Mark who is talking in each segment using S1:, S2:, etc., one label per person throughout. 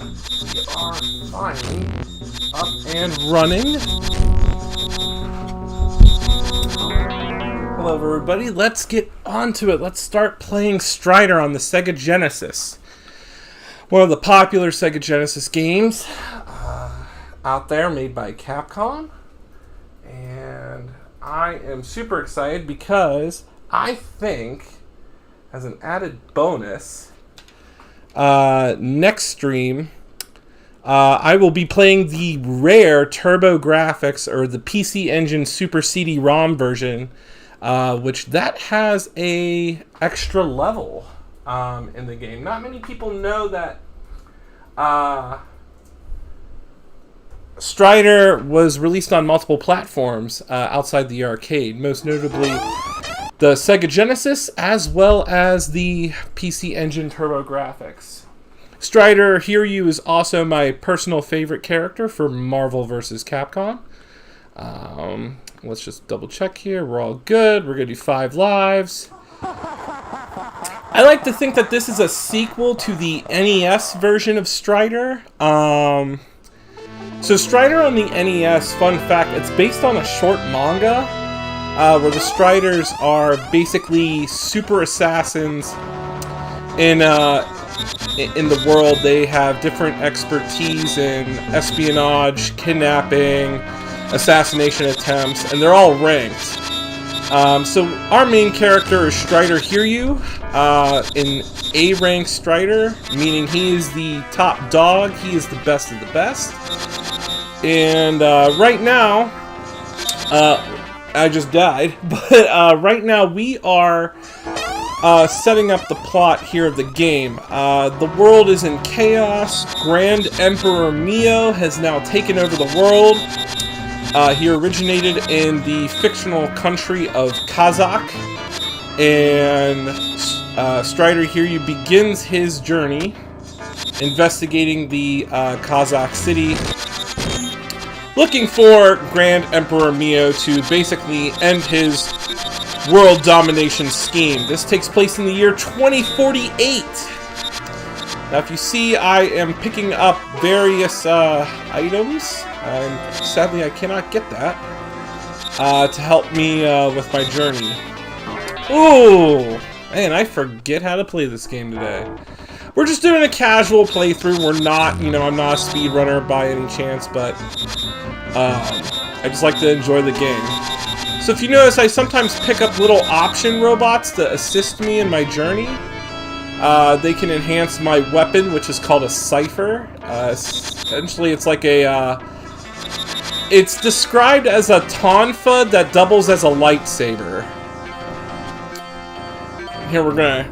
S1: We are finally up and running. Hello everybody, let's get onto it. Let's start playing Strider on the Sega Genesis. One of the popular Sega Genesis games out there, made by Capcom. And I am super excited because I think, as an added bonus, next stream, I will be playing the rare Turbo Graphics, or the PC Engine Super CD-ROM version, which that has a extra level in the game. Not many people know that Strider was released on multiple platforms outside the arcade, most notably the Sega Genesis, as well as the PC Engine Turbo Graphics. Strider Hiryu is also my personal favorite character for Marvel vs. Capcom. Let's just double check here. We're all good. We're going to do 5 lives. I like to think that this is a sequel to the NES version of Strider. So Strider on the NES, fun fact, it's based on a short manga where the Striders are basically super assassins in the world. They have different expertise in espionage, kidnapping, assassination attempts, and they're all ranked. So our main character is Strider Hiryu, an A-rank Strider, meaning he is the top dog, he is the best of the best. And right now, I just died, but right now we are setting up the plot here of the game. The world is in chaos. Grand Emperor Mio has now taken over the world. He originated in the fictional country of Kazakh, and Strider Hiryu begins his journey investigating the Kazakh city, looking for Grand Emperor Mio to basically end his world domination scheme. This takes place in the year 2048. Now, if you see, I am picking up various items. Sadly, I cannot get that to help me with my journey. Ooh, man, I forget how to play this game today. We're just doing a casual playthrough. We're not, I'm not a speedrunner by any chance, but I just like to enjoy the game. So if you notice, I sometimes pick up little option robots to assist me in my journey. They can enhance my weapon, which is called a Cipher. Essentially, it's like a... it's described as a tonfa that doubles as a lightsaber. Here we're gonna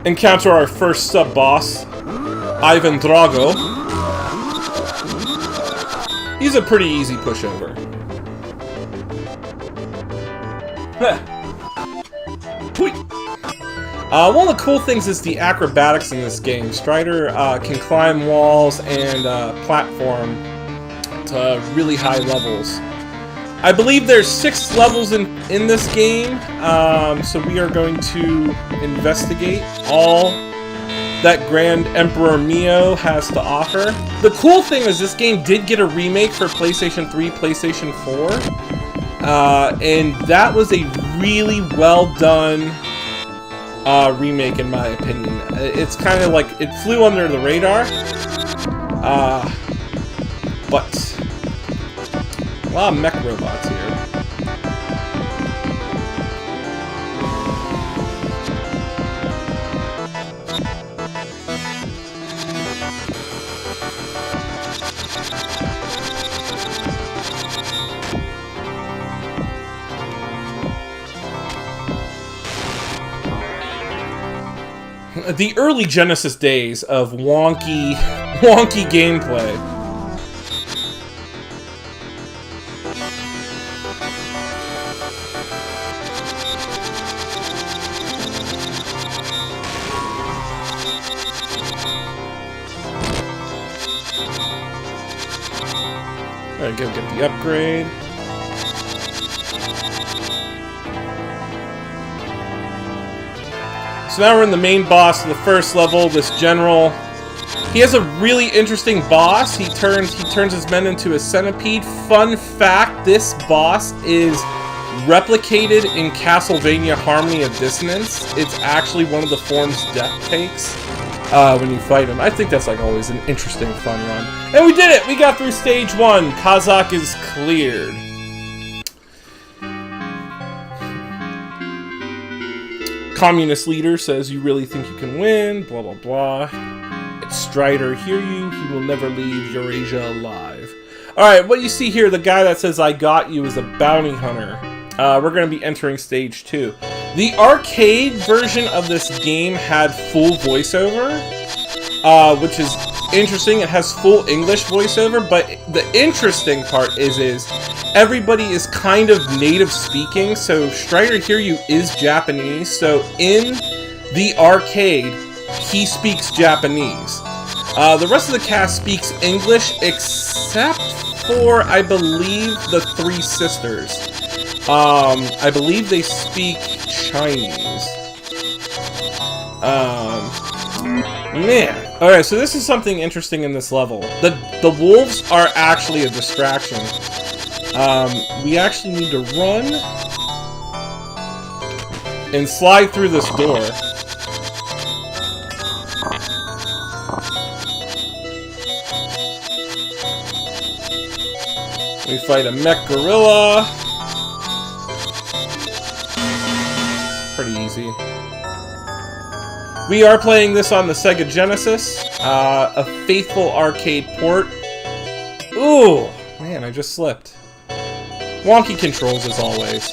S1: encounter our first sub-boss, Ivan Drago. He's a pretty easy pushover. One of the cool things is the acrobatics in this game. Strider can climb walls and platform to really high levels. I believe there's 6 levels in this game, so we are going to investigate all that Grand Emperor Mio has to offer. The cool thing is this game did get a remake for PlayStation 3, PlayStation 4, and that was a really well done remake in my opinion. It's kind of like, it flew under the radar, but a lot of mech robots here. The early Genesis days of wonky gameplay. Alright, go get the upgrade. So now we're in the main boss of the first level, this general He has a really interesting boss. He turns his men into a centipede. Fun fact, this boss is replicated in Castlevania Harmony of Dissonance. It's actually one of the forms Death takes when you fight him. I think that's like always an interesting, fun run. And we did it! We got through stage 1. Kazakh is cleared. Communist leader says, "You really think you can win?" Blah, blah, blah. It's Strider. Hear you. He will never leave Eurasia alive. Alright, what you see here, the guy that says, "I got you," is a bounty hunter. We're going to be entering stage 2. The arcade version of this game had full voiceover, which is interesting. It has full English voiceover, but the interesting part is everybody is kind of native speaking, so Strider Hiryu is Japanese, so in the arcade, he speaks Japanese. The rest of the cast speaks English, except for, I believe, the 3 sisters. I believe they speak Chinese. Man. Alright, so this is something interesting in this level. The wolves are actually a distraction. We actually need to run and slide through this door. We fight a mech gorilla. Pretty easy. We are playing this on the Sega Genesis, a faithful arcade port. Ooh, man, I just slipped. Wonky controls as always.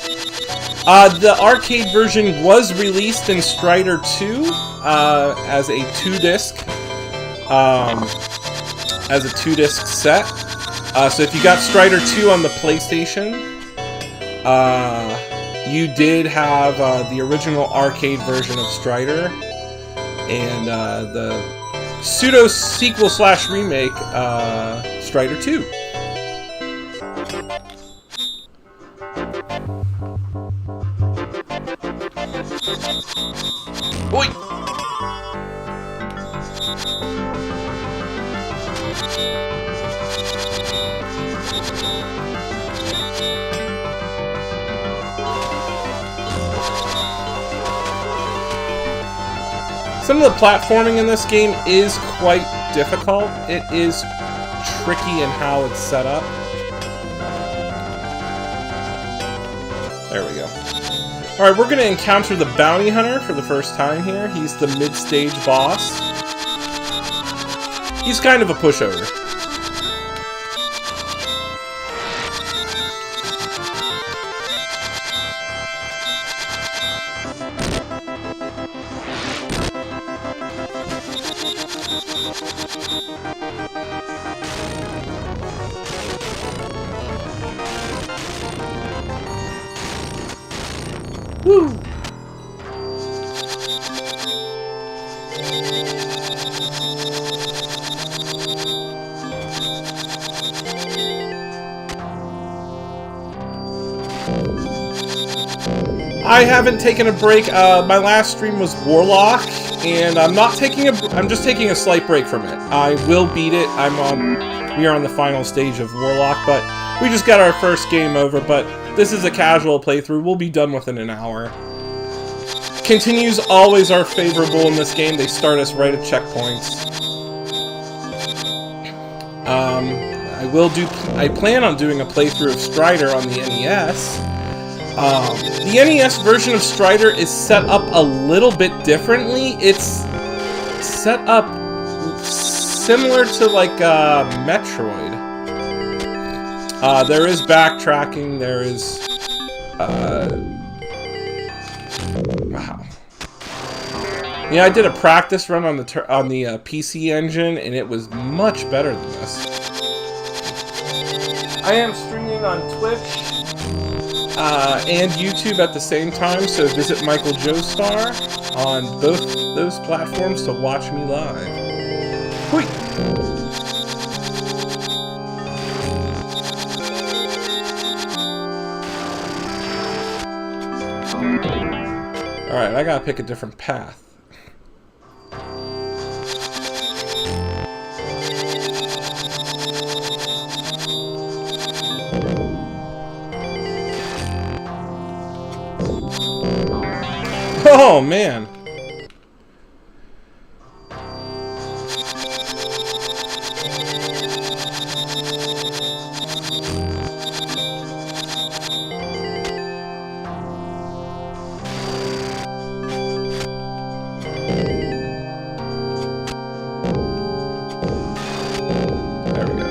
S1: The arcade version was released in Strider 2 as a 2-disc, set. So if you got Strider 2 on the PlayStation, you did have the original arcade version of Strider, and the pseudo-sequel/remake, Strider 2. Oi! Some of the platforming in this game is quite difficult. It is tricky in how it's set up. There we go. Alright, we're going to encounter the bounty hunter for the first time here. He's the mid-stage boss. He's kind of a pushover. Woo! I haven't taken a break. My last stream was Warlock, and I'm just taking a slight break from it. I will beat it. We are on the final stage of Warlock, but we just got our first game over, but this is a casual playthrough. We'll be done within an hour. Continues always are favorable in this game. They start us right at checkpoints. I plan on doing a playthrough of Strider on the NES. The NES version of Strider is set up a little bit differently. It's set up similar to like Metroid. There is backtracking. There is wow. Yeah, I did a practice run on the PC Engine, and it was much better than this. I am streaming on Twitch and YouTube at the same time, so visit Michael Joestar on both those platforms to watch me live. Hui! Alright, I gotta pick a different path. Oh, man. There we go.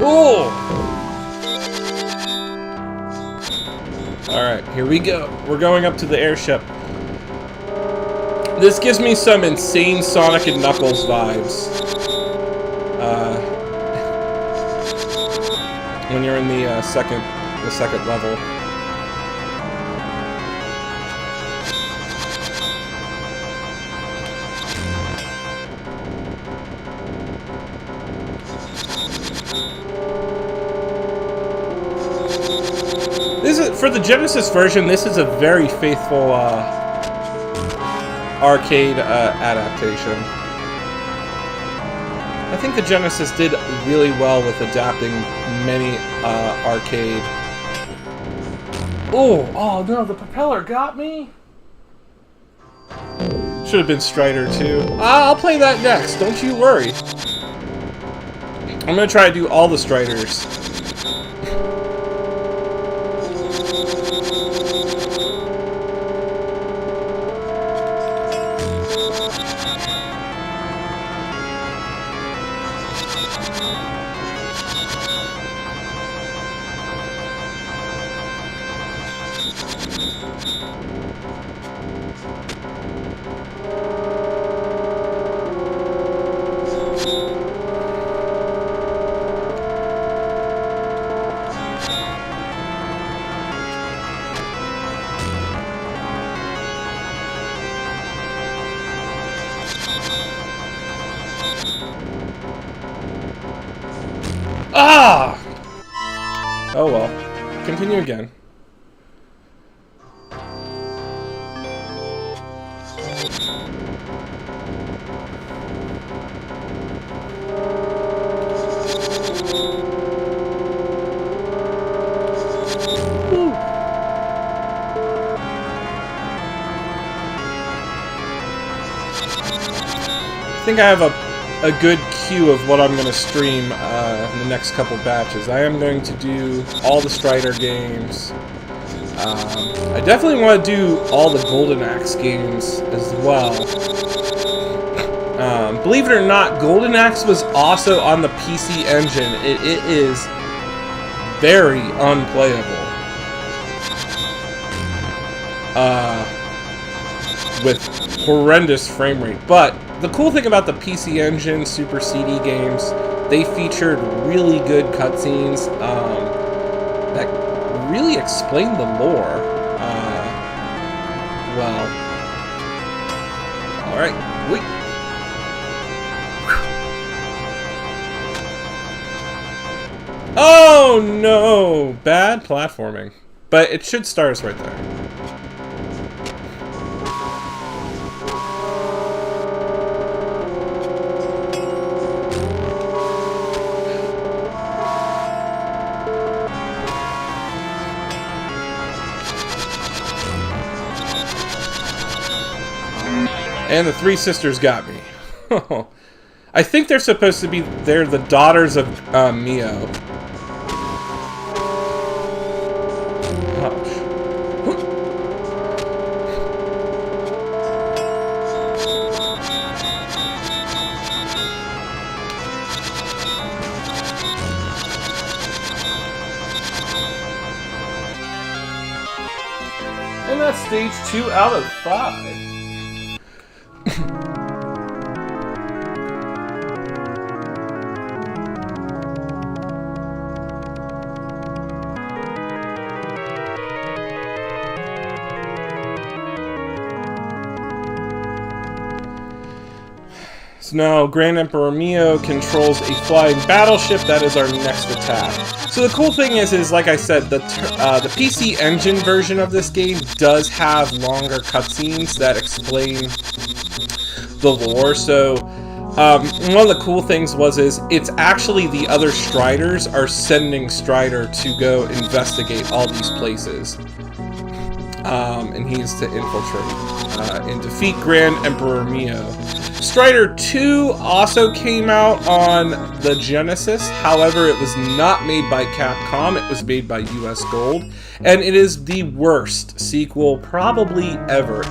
S1: Oh! Alright, here we go. We're going up to the airship. This gives me some insane Sonic and Knuckles vibes. When you're in the second level. This is, for the Genesis version, this is a very faithful arcade adaptation. I think the Genesis did really well with adapting many arcade. Oh no, the propeller got me. Should have been Strider too. I'll play that next, don't you worry. I'm gonna try to do all the Striders. Ah! Oh well. Continue again. Woo. I think I have a good cue of what I'm going to stream in the next couple batches. I am going to do all the Strider games. I definitely want to do all the Golden Axe games as well. Believe it or not, Golden Axe was also on the PC Engine. It is very unplayable. With horrendous frame rate. But the cool thing about the PC Engine Super CD games, they featured really good cutscenes that really explained the lore. Well, alright, wait. Oh no! Bad platforming. But it should start us right there. And the three sisters got me. I think they're supposed to be... They're the daughters of Mio. And that's stage 2 out of 5. So now Grand Emperor Mio controls a flying battleship. That is our next attack. So the cool thing is like I said, the PC Engine version of this game does have longer cutscenes that explain the lore. So one of the cool things is it's actually the other Striders are sending Strider to go investigate all these places. and he is to infiltrate and defeat Grand Emperor Mio. Strider 2 also came out on the Genesis. However, it was not made by Capcom. It was made by US Gold, and it is the worst sequel probably ever.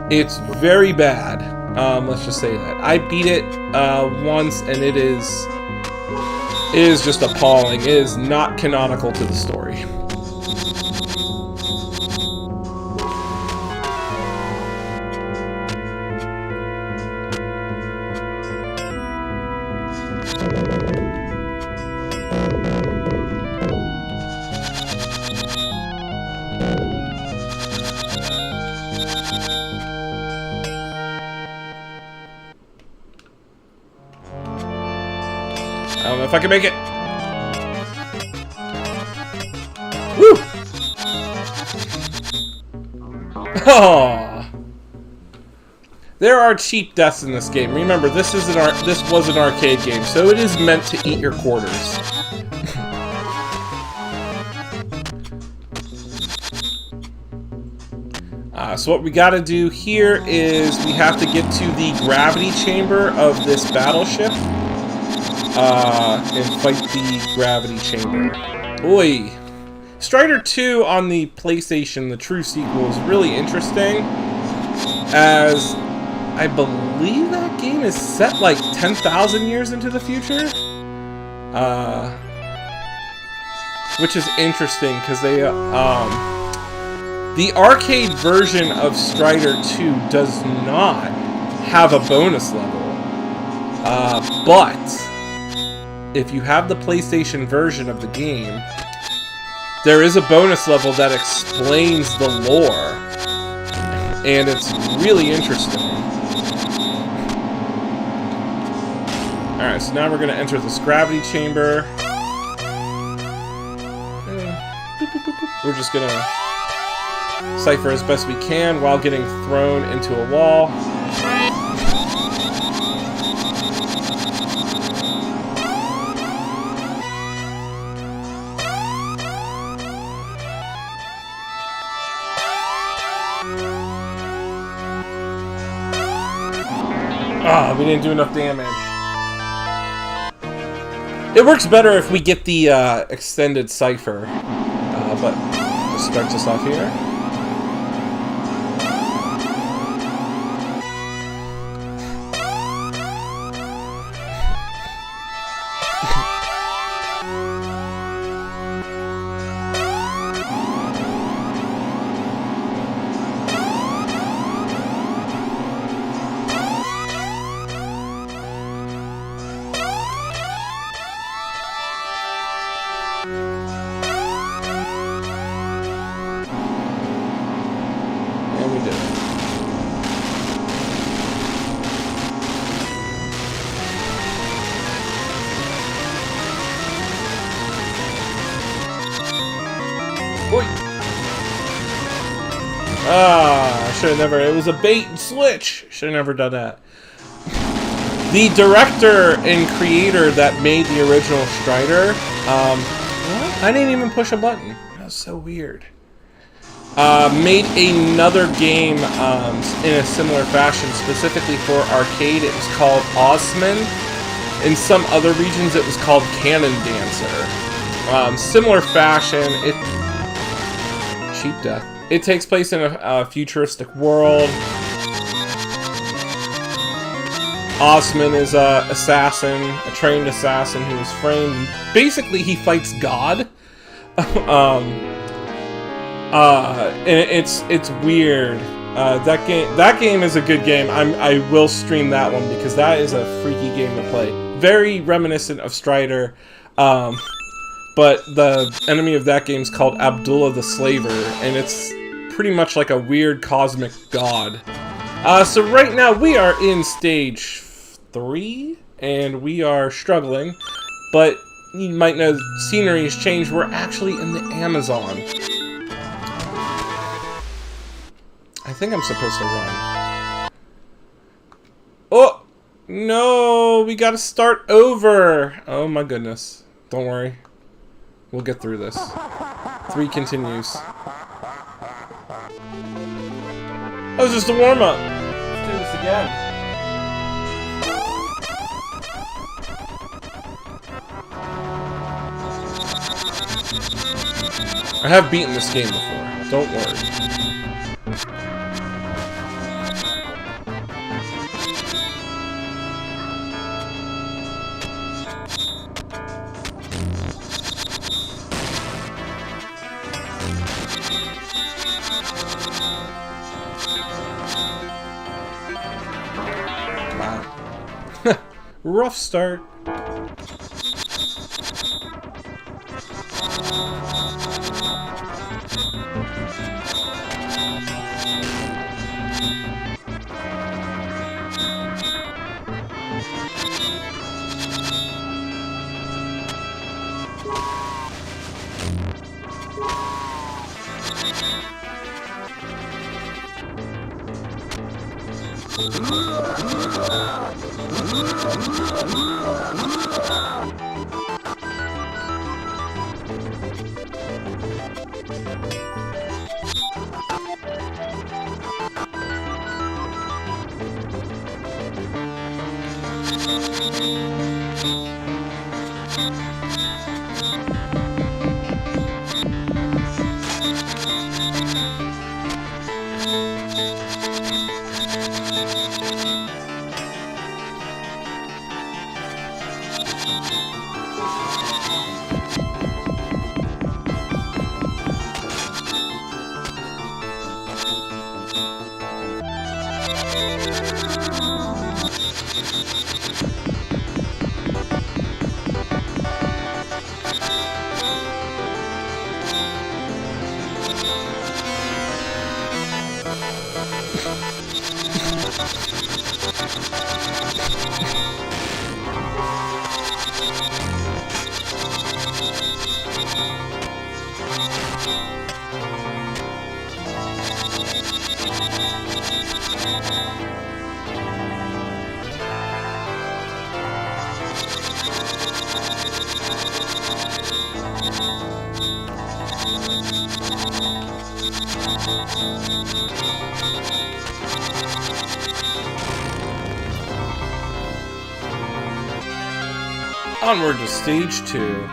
S1: It's very bad. Let's just say that. I beat it once, and it is just appalling. It is not canonical to the story. I don't know if I can make it. Woo! Oh. There are cheap deaths in this game. Remember, this was an arcade game, so it is meant to eat your quarters. So what we gotta do here is we have to get to the gravity chamber of this battleship. And fight the gravity chamber. Oi! Strider 2 on the PlayStation, the true sequel, is really interesting, as I believe that game is set like 10,000 years into the future. Which is interesting, because they, the arcade version of Strider 2 does not have a bonus level. But if you have the PlayStation version of the game, there is a bonus level that explains the lore, and it's really interesting. Alright, so now we're going to enter this gravity chamber. We're just going to cipher as best we can while getting thrown into a wall. Ah, we didn't do enough damage. It works better if we get the extended cipher, but just starts us off here. Ah, I should have never. It was a bait and switch. Should have never done that. The director and creator that made the original Strider, what? I didn't even push a button. That was so weird. Made another game in a similar fashion, specifically for arcade. It was called Osman. In some other regions, it was called Cannon Dancer. Similar fashion. Cheap death. It takes place in a futuristic world. Osman is a assassin, a trained assassin who is framed. Basically, he fights God. And it's weird. That game is a good game. I will stream that one because that is a freaky game to play. Very reminiscent of Strider. But the enemy of that game is called Abdullah the Slaver, and it's pretty much like a weird cosmic god. So right now we are in stage 3, and we are struggling, but you might know the scenery has changed. We're actually in the Amazon. I think I'm supposed to run. Oh! No! We gotta start over! Oh my goodness. Don't worry. We'll get through this. 3 continues. That was just a warm-up. Let's do this again. I have beaten this game before. Don't worry. Rough start. Onward to stage 2.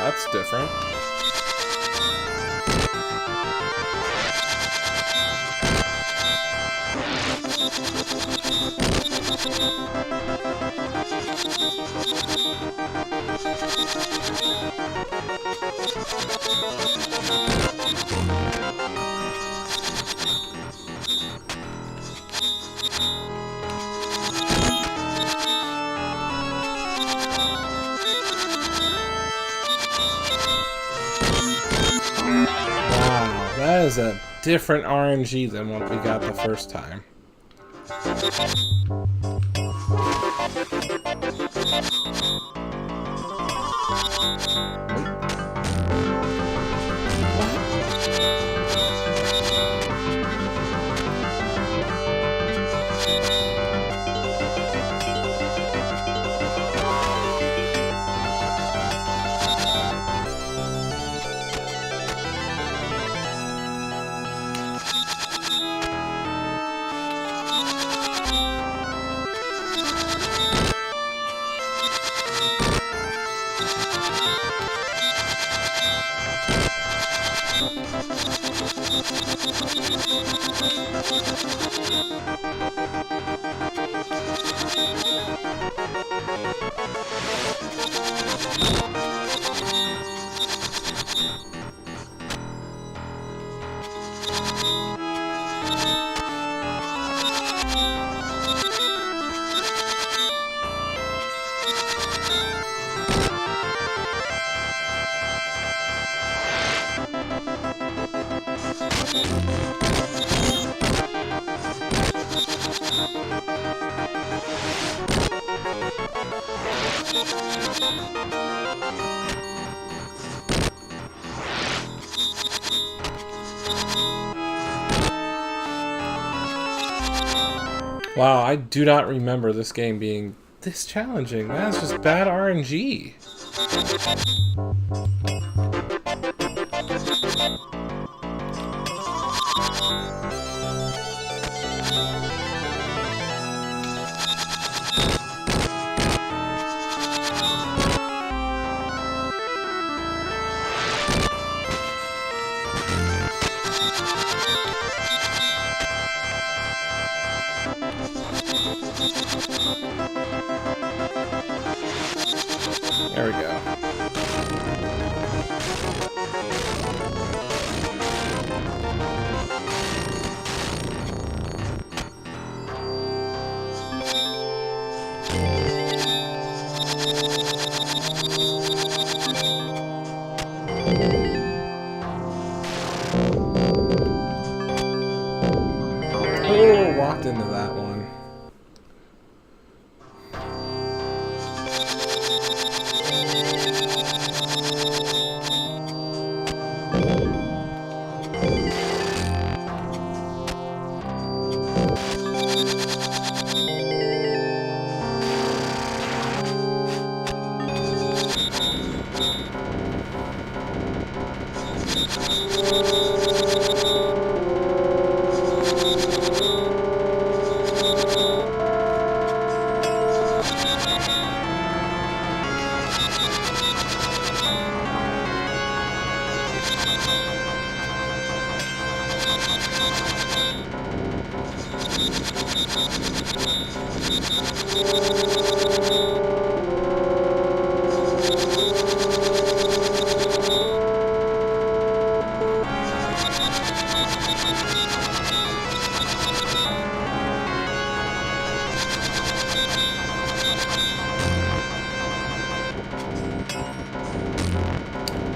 S1: That's different. That is a different RNG than what we got the first time. Wow, I do not remember this game being this challenging. That's just bad RNG. There we go. Oh, walked into that one.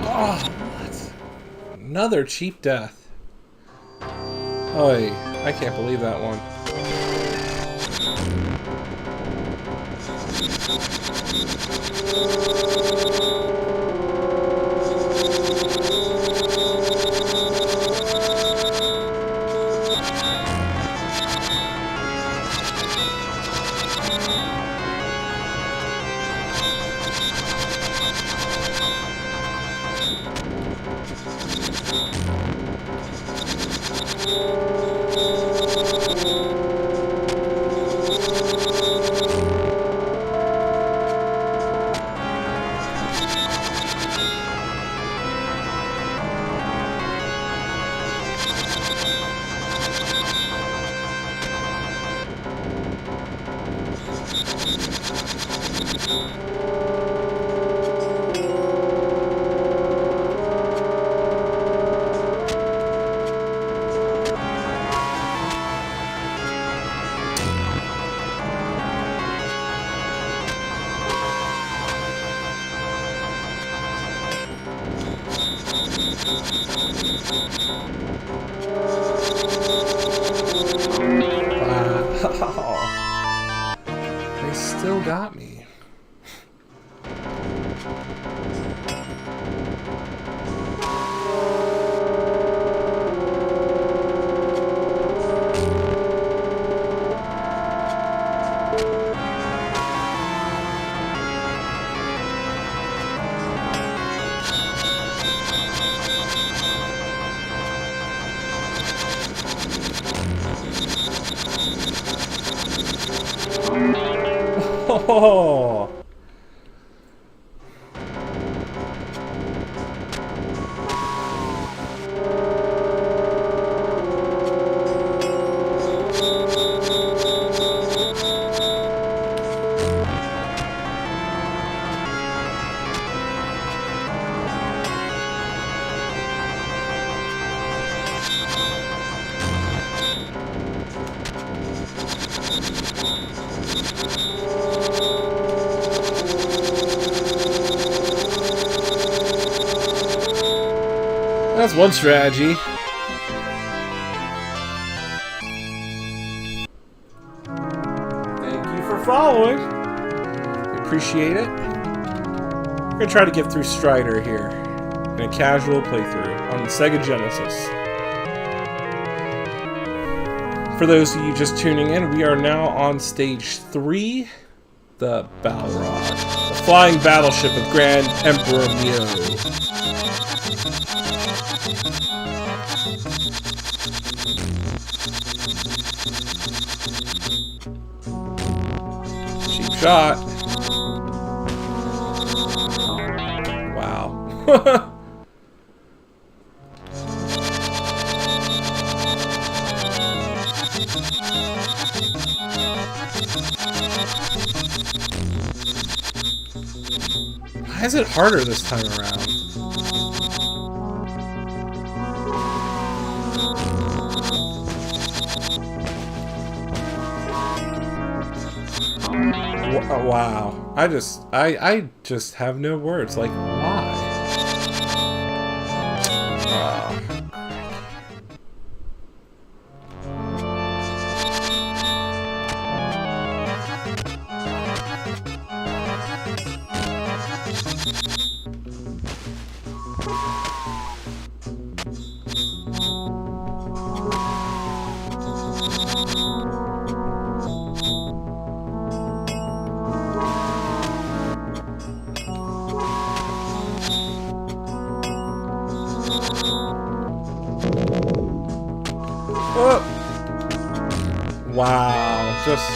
S1: Oh, what? Another cheap death. Oy, I can't believe that one. Wow. They still got me. Oh. That's one strategy. Thank you for following. We appreciate it. We're gonna try to get through Strider here in a casual playthrough on the Sega Genesis. For those of you just tuning in, we are now on stage 3, the Balrog, the flying battleship of Grand Emperor Mio. Cheap shot. Wow. Why is it harder this time around? Wow. I just have no words. Like, why? Wow, just...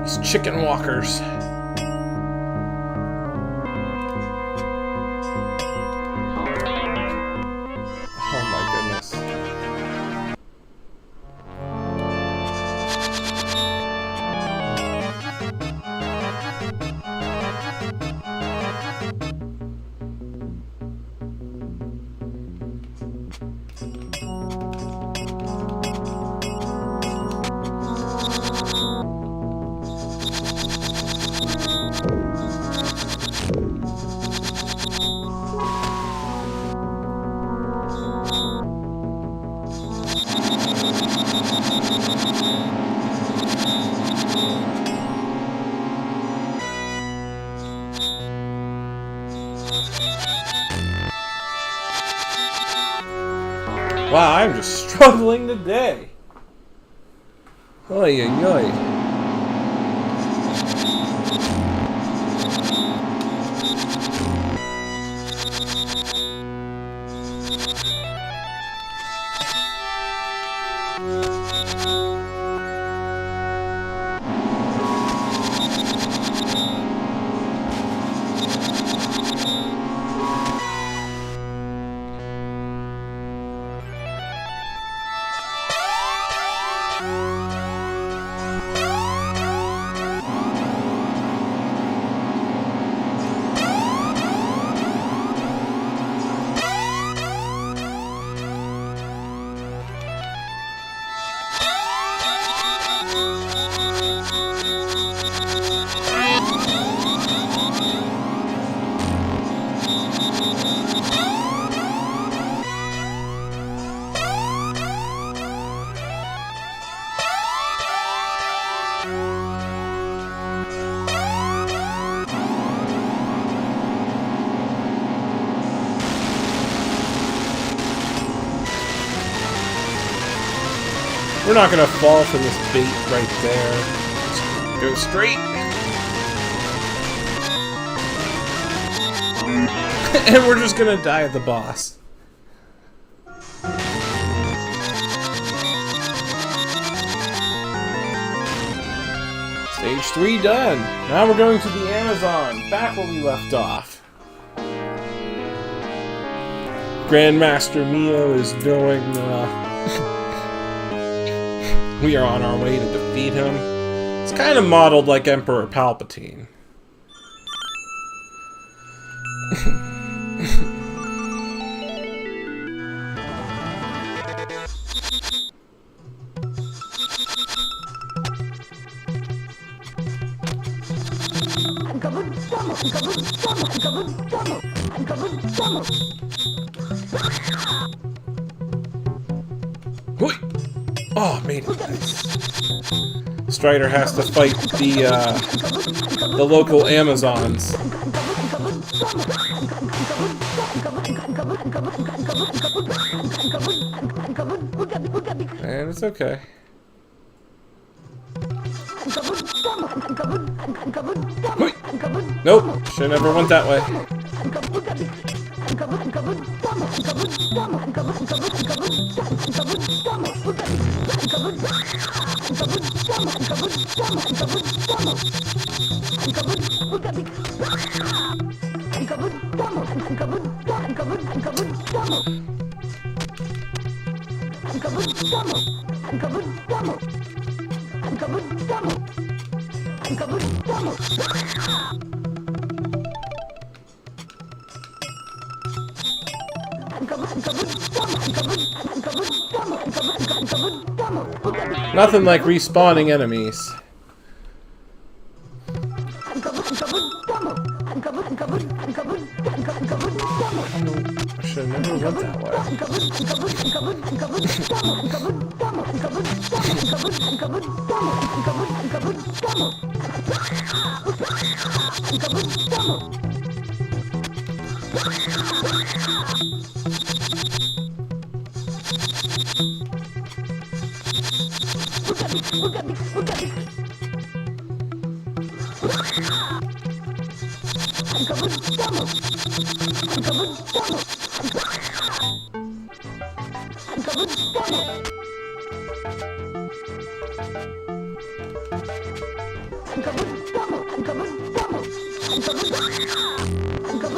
S1: These chicken walkers. Oh my goodness. Wow, I'm just struggling today. Oy, oy, oy. We're not gonna fall for this bait right there. Just go straight. And we're just gonna die at the boss. Stage 3 done. Now we're going to the Amazon, back where we left off. Grandmaster Mio is doing, we are on our way to defeat him. It's kind of modeled like Emperor Palpatine. Oh, made it. Nice. Strider has to fight the local Amazons. And it's okay. Nope, should never went that way. Nothing like respawning enemies. I should have never went that way.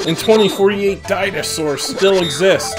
S1: In 2048, dinosaurs still exist.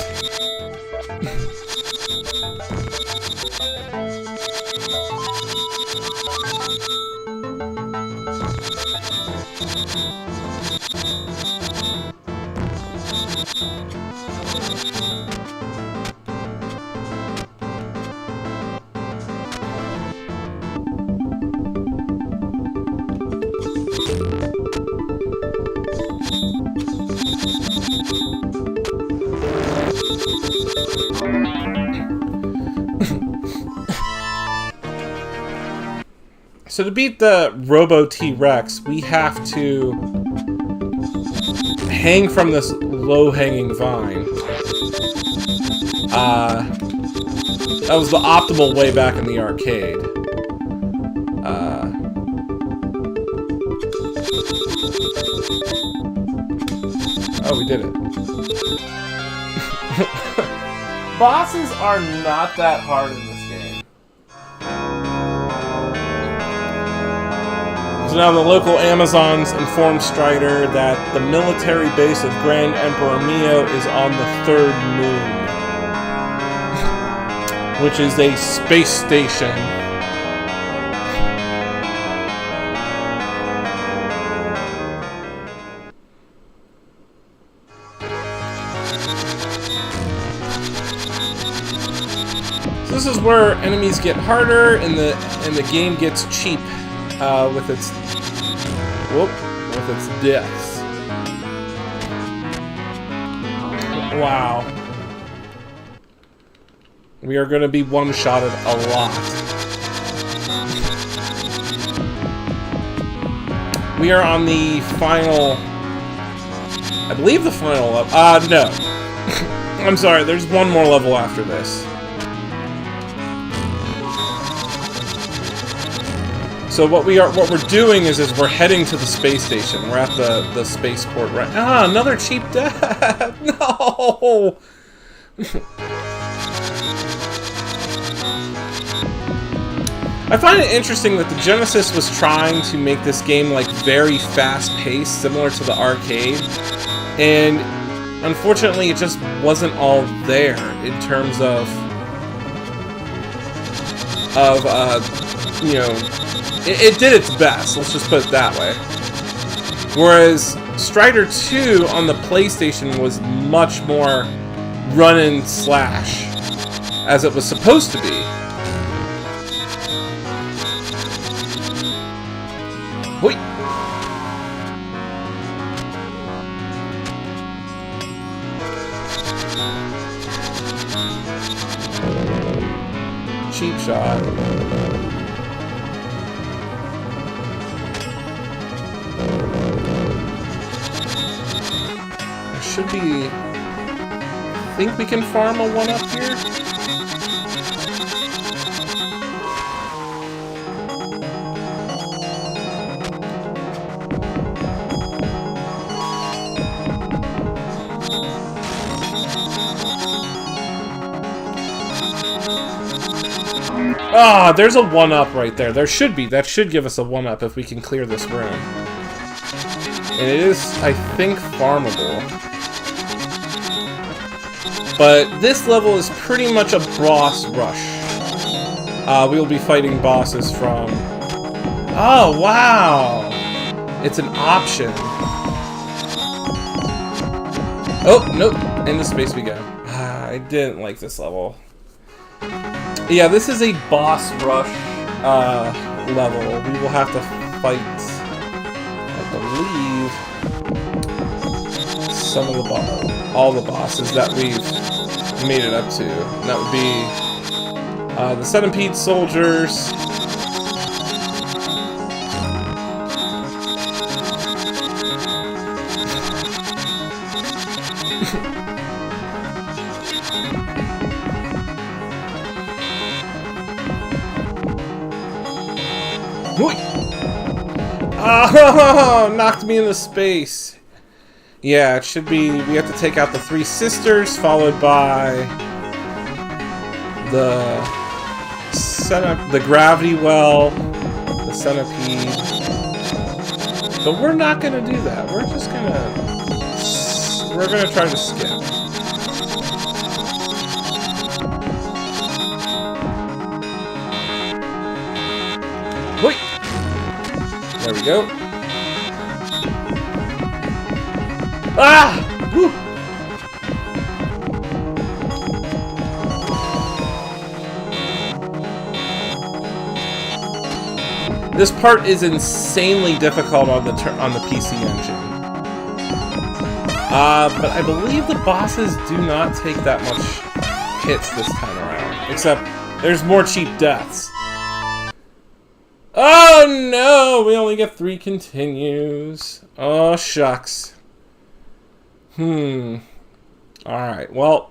S1: So to beat the Robo T-Rex, we have to hang from this low-hanging vine. That was the optimal way back in the arcade. Oh, we did it. Bosses are not that hard in this game. So now the local Amazons inform Strider that the military base of Grand Emperor Mio is on the 3rd moon, which is a space station. So this is where enemies get harder and the game gets cheap with its deaths. Wow. We are going to be one-shotted a lot. We are on the final... I believe the final level. No. I'm sorry, there's one more level after this. So what we're doing is we're heading to the space station. We're at the spaceport right. Ah, another cheap death. No. I find it interesting that the Genesis was trying to make this game like very fast-paced, similar to the arcade, and unfortunately it just wasn't all there in terms of you know. It did its best, let's just put it that way. Whereas Strider 2 on the PlayStation was much more run and slash, as it was supposed to be. Wait. Cheap shot. There should be... I think we can farm a 1-up here? Ah, there's a 1-up right there. There should be. That should give us a 1-up if we can clear this room. And it is, I think, farmable. But this level is pretty much a boss rush. We'll be fighting bosses from... Oh, wow! It's an option. Oh, nope. Into space we go. I didn't like this level. Yeah, this is a boss rush level. We will have to fight, I believe, some of the all the bosses that we've made it up to. And that would be the Centipede Soldiers. Oh, knocked me into space. Yeah, it should be... We have to take out the 3 sisters, followed by the gravity well, the centipede. But we're not gonna do that. We're just gonna... We're gonna try to skip. Wait! There we go. Ah! Woo! This part is insanely difficult on the PC engine. But I believe the bosses do not take that much hits this time around. Except, there's more cheap deaths. Oh no! We only get 3 continues. Oh shucks. Alright, well,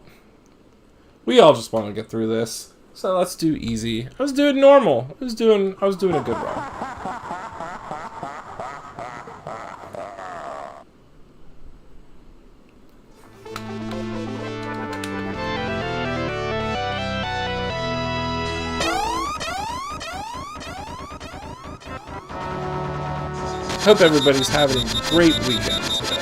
S1: we all just want to get through this. So let's do easy. I was doing normal. I was doing a good run. Hope everybody's having a great weekend today.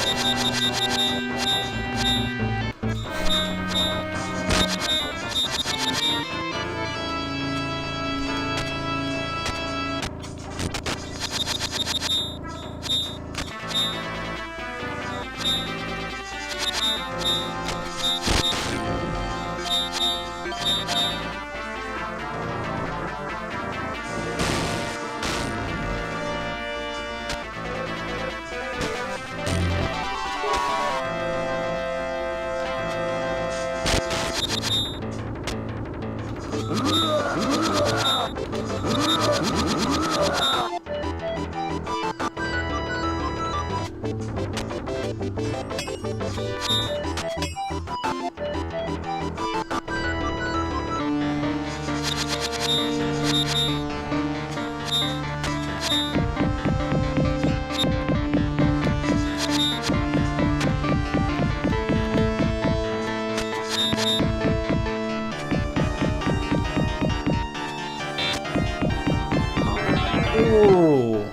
S1: Ooh.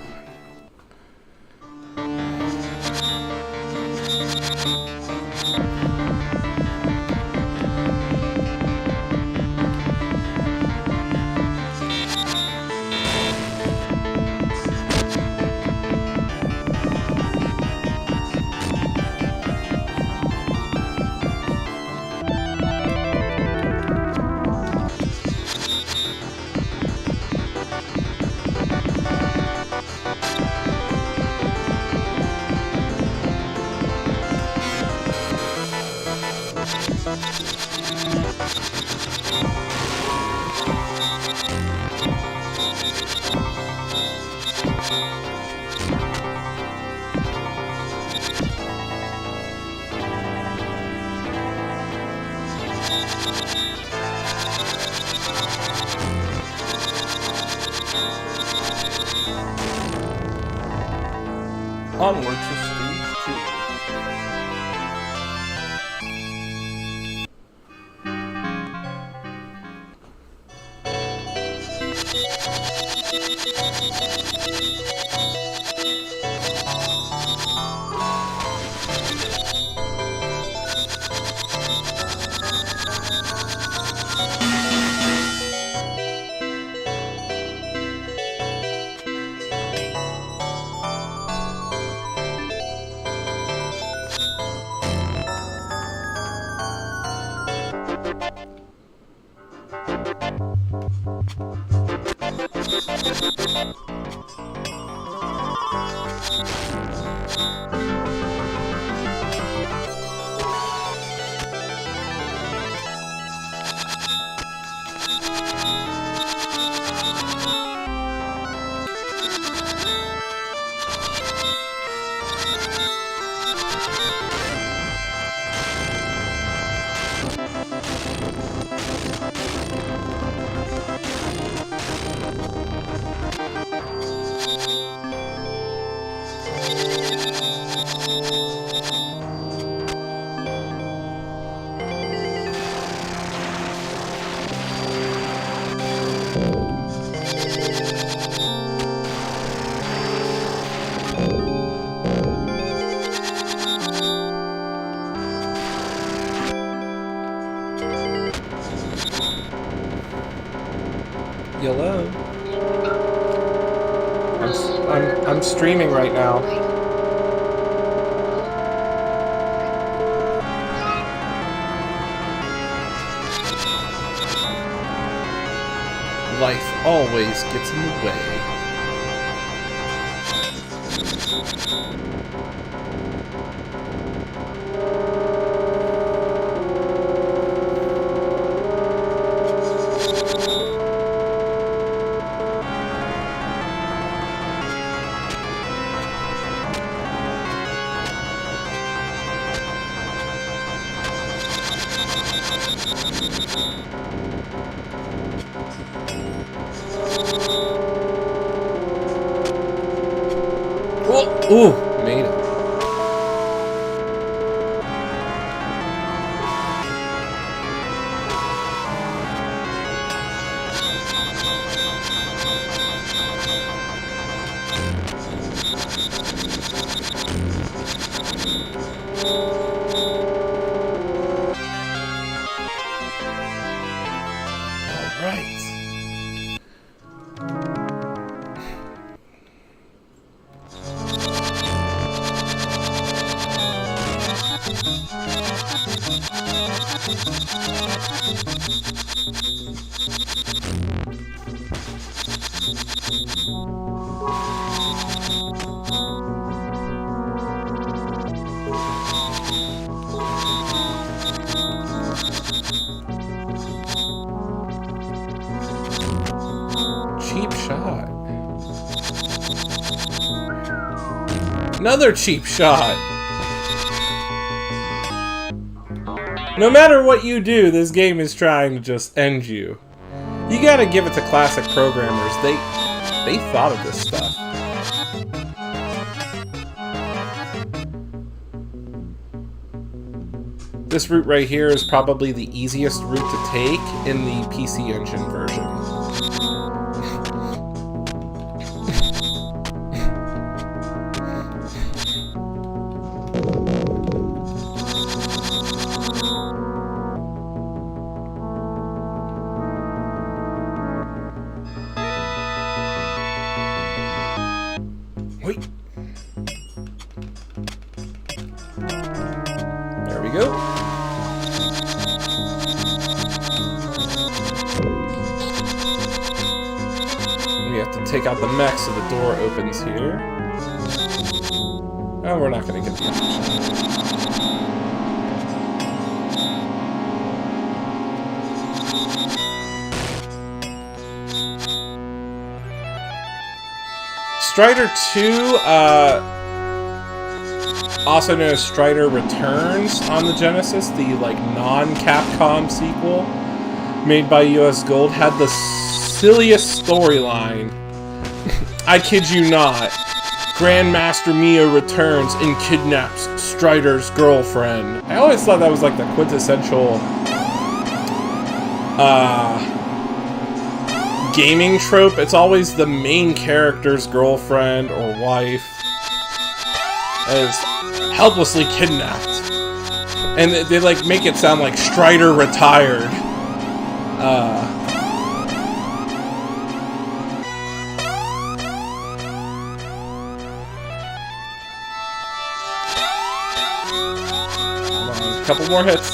S1: Onward to stage 2. Hello. I'm streaming right now. Life always gets in the way. Ooh, made it. All right. Cheap shot. Another cheap shot. No matter what you do, this game is trying to just end you. You gotta give it to classic programmers. They thought of this stuff. This route right here is probably the easiest route to take in the PC Engine version. Wait. There we go. We have to take out the mech so the door opens here. Oh, we're not going to get the option. Strider 2, also known as Strider Returns on the Genesis, the like non-Capcom sequel made by US Gold, had the silliest storyline. I kid you not. Grandmaster Mia returns and kidnaps Strider's girlfriend. I always thought that was like the quintessential gaming trope. It's always the main character's girlfriend or wife is helplessly kidnapped. And they like make it sound like Strider retired. Couple more hits.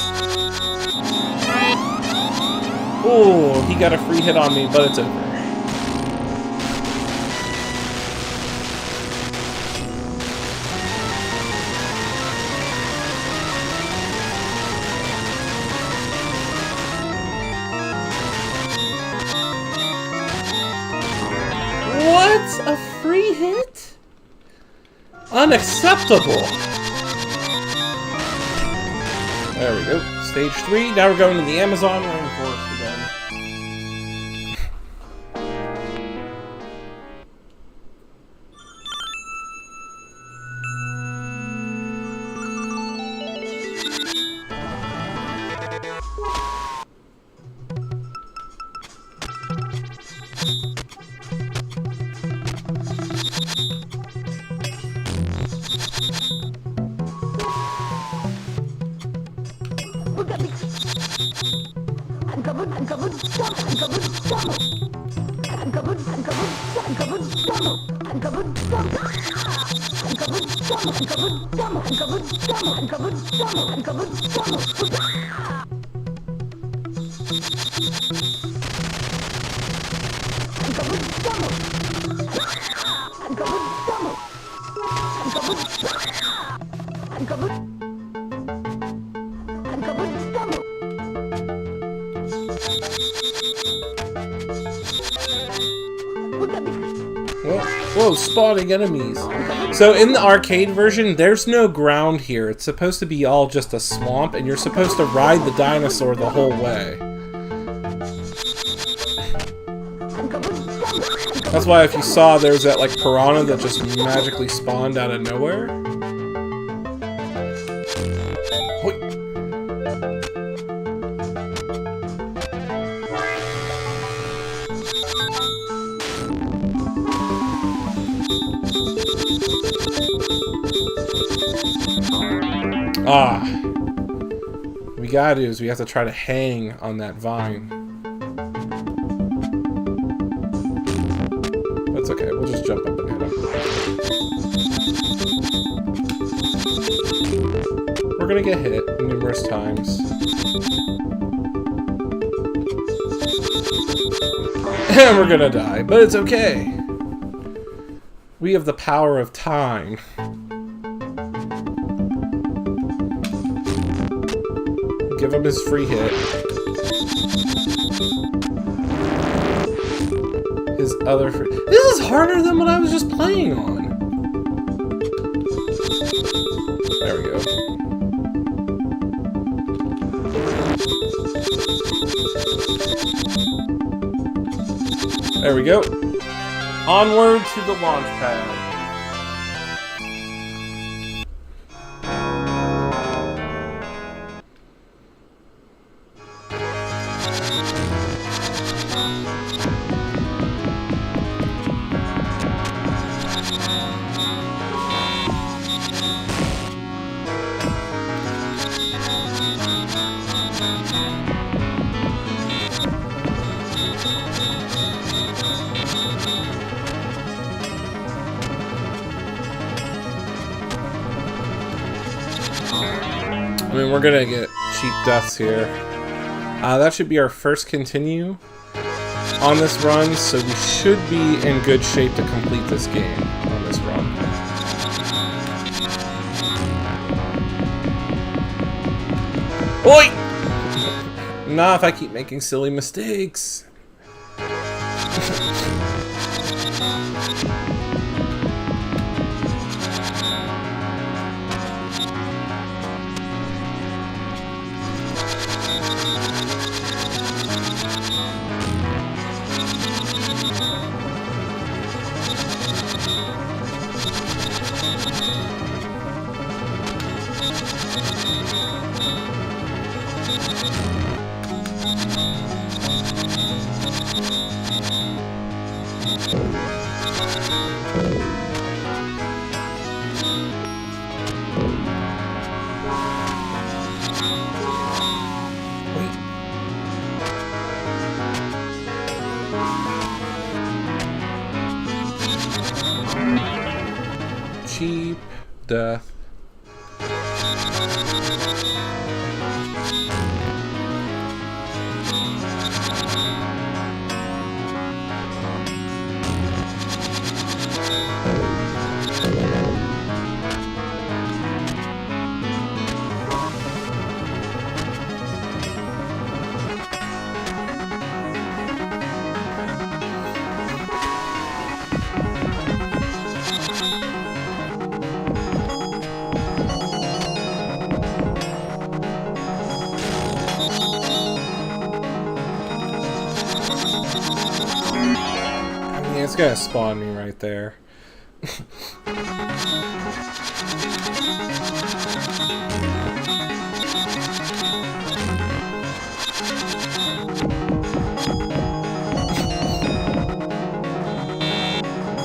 S1: Oh, he got a free hit on me, but it's over. What? A free hit? Unacceptable. There we go. Stage 3. Now we're going to the Amazon rainforest again. Whoa, spawning enemies. So in the arcade version, there's no ground here. It's supposed to be all just a swamp, and you're supposed to ride the dinosaur the whole way. That's why if you saw there's that like piranha that just magically spawned out of nowhere. What we gotta do is we have to try to hang on that vine. That's okay, we'll just jump up and hit him. We're gonna get hit numerous times. And we're gonna die, but it's okay. We have the power of time. Give him his free hit. His other free... This is harder than what I was just playing on. There we go. There we go. Onward to the launch pad. I mean, we're gonna get cheap deaths here. That should be our first continue on this run, so we should be in good shape to complete this game on this run. Oi! Nah, if I keep making silly mistakes. Cheap death. It's gonna spawn me right there.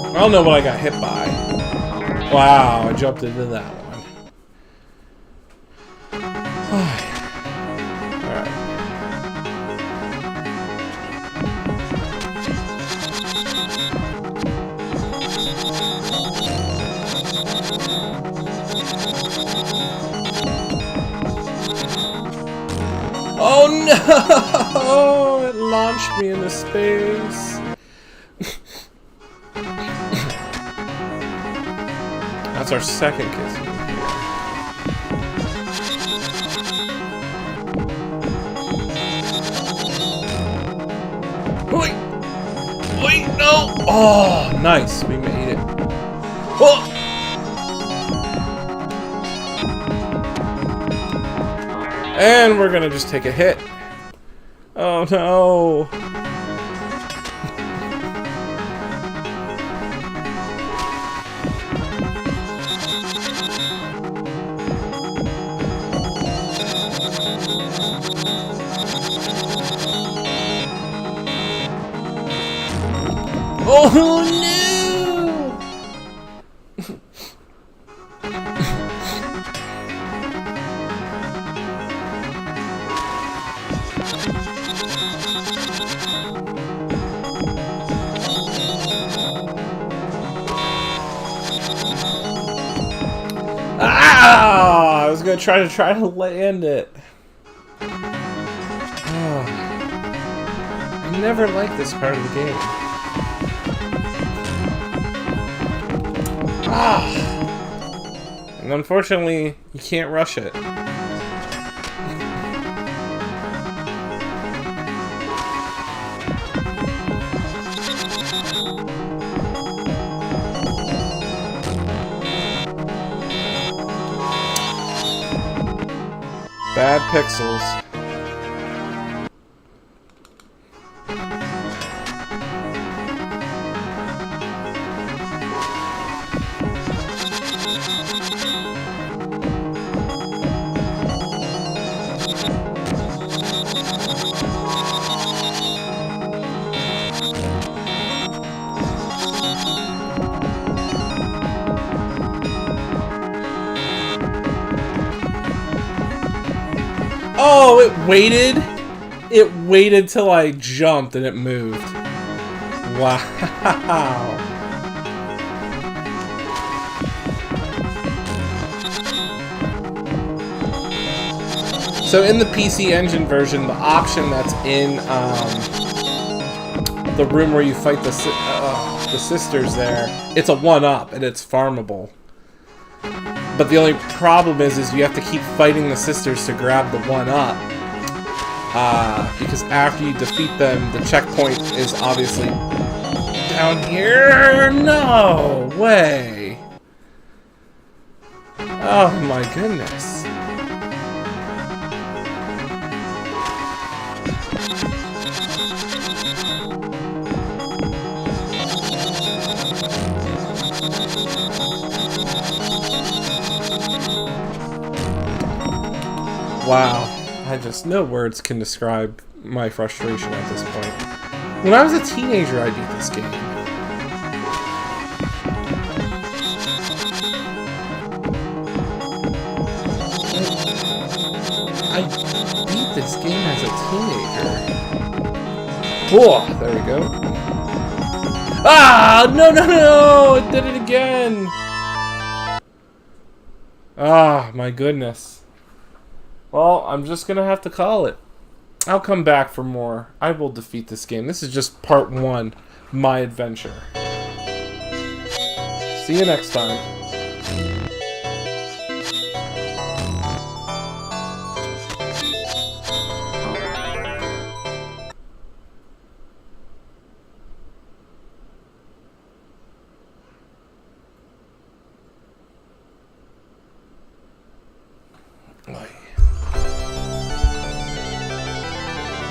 S1: I don't know what I got hit by. Wow, I jumped into that one. Alright. Oh no! It launched me into space. That's our second kiss. Wait! Wait, no! Oh, nice. We made it. Oh! And we're gonna just take a hit. Oh no! Oh no! Ah! I was gonna try to land it. Oh. I never liked this part of the game. Ah! And unfortunately, you can't rush it. Bad pixels. Oh, it waited? It waited till I jumped and it moved. Wow. So in the PC Engine version, the option that's in the room where you fight the sisters there, it's a 1-up and it's farmable. But the only problem is you have to keep fighting the sisters to grab the 1-up. Because after you defeat them, the checkpoint is obviously down here. No way. Oh my goodness. Wow. No words can describe my frustration at this point. When I was a teenager, I beat this game. I beat this game as a teenager. Whoa, there we go. Ah, no, no, no! It did it again! Ah, my goodness. Well, I'm just gonna have to call it. I'll come back for more. I will defeat this game. This is just part 1, my adventure. See you next time.